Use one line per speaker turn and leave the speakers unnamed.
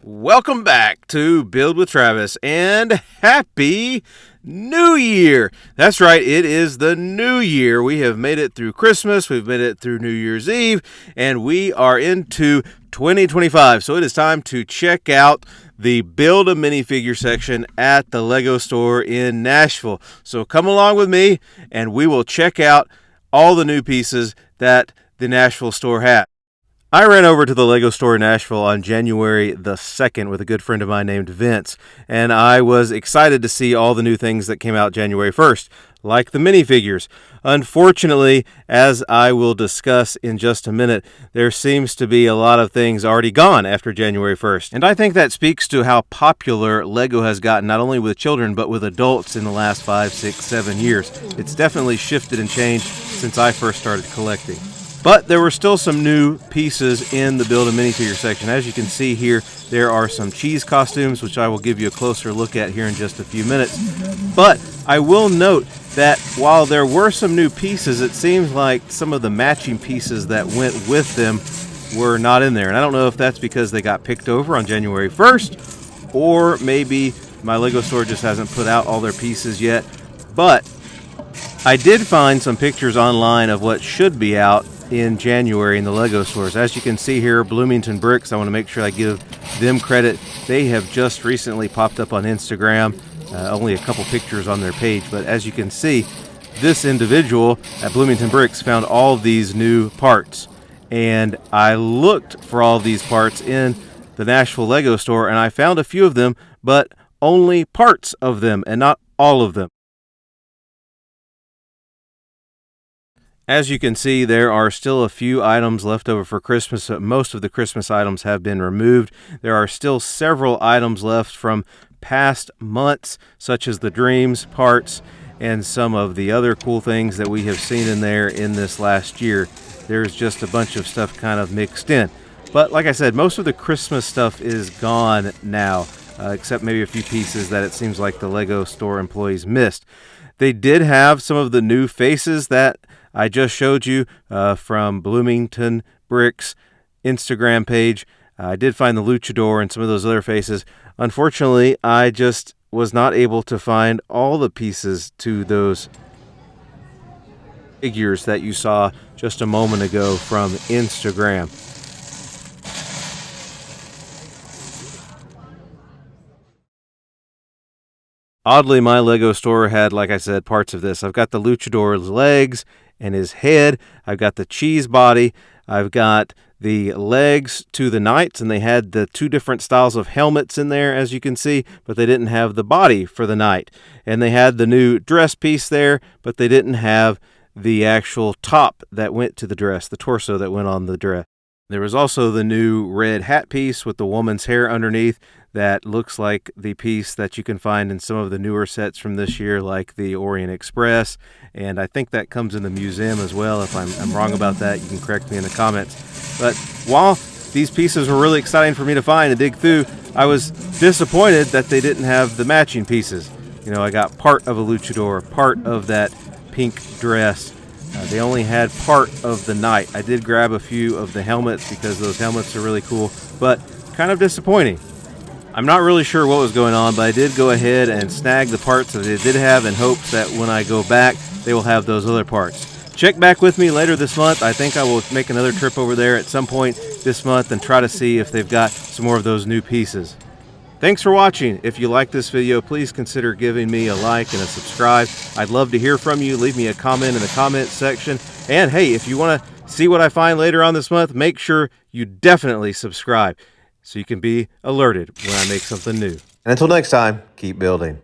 Welcome back to Build with Travis, and Happy New Year! That's right, it is the new year. We have made it through Christmas, we've made it through New Year's Eve, and we are into 2025. So it is time to check out the Build a Minifigure section at the Lego store in Nashville. So come along with me, and we will check out all the new pieces that the Nashville store has. I ran over to the Lego store in Nashville on January the 2nd with a good friend of mine named Vince, and I was excited to see all the new things that came out January 1st, like the minifigures. Unfortunately, as I will discuss in just a minute, there seems to be a lot of things already gone after January 1st, and I think that speaks to how popular Lego has gotten, not only with children, but with adults in the last 5, 6, 7 years. It's definitely shifted and changed since I first started collecting. But there were still some new pieces in the Build a Minifigure section. As you can see here, there are some cheese costumes, which I will give you a closer look at here in just a few minutes. But I will note that while there were some new pieces, it seems like some of the matching pieces that went with them were not in there. And I don't know if that's because they got picked over on January 1st, or maybe my Lego store just hasn't put out all their pieces yet. But I did find some pictures online of what should be out in January in the Lego stores. As you can see here, Bloomington Bricks, I want to make sure I give them credit. They have just recently popped up on Instagram, only a couple pictures on their page, but as you can see, this individual at Bloomington Bricks found all these new parts, and I looked for all these parts in the Nashville Lego store, and I found a few of them, but only parts of them and not all of them. As you can see, there are still a few items left over for Christmas. Most of the Christmas items have been removed. There are still several items left from past months, such as the Dreams parts and some of the other cool things that we have seen in there in this last year. There's just a bunch of stuff kind of mixed in. But like I said, most of the Christmas stuff is gone now, except maybe a few pieces that it seems like the Lego store employees missed. They did have some of the new faces that I just showed you from Bloomington Bricks Instagram page. I did find the Luchador and some of those other faces. Unfortunately, I just was not able to find all the pieces to those figures that you saw just a moment ago from Instagram. Oddly, my Lego store had, like I said, parts of this. I've got the Luchador's legs and his head. I've got the cheese body. I've got the legs to the knights, and they had the two different styles of helmets in there, as you can see, but they didn't have the body for the knight. And they had the new dress piece there, but they didn't have the actual top that went to the dress, the torso that went on the dress. There was also the new red hat piece with the woman's hair underneath that looks like the piece that you can find in some of the newer sets from this year, like the Orient Express, and I think that comes in the museum as well. If I'm wrong about that, you can correct me in the comments. But while these pieces were really exciting for me to find and dig through, I was disappointed that they didn't have the matching pieces. You know, I got part of a Luchador, part of that pink dress. They only had part of the knight. I did grab a few of the helmets because those helmets are really cool, but kind of disappointing. I'm not really sure what was going on, but I did go ahead and snag the parts that they did have in hopes that when I go back, they will have those other parts. Check back with me later this month. I think I will make another trip over there at some point this month and try to see if they've got some more of those new pieces. Thanks for watching. If you like this video, please consider giving me a like and a subscribe. I'd love to hear from you. Leave me a comment in the comment section. And hey, if you want to see what I find later on this month, make sure you definitely subscribe so you can be alerted when I make something new. And until next time, keep building.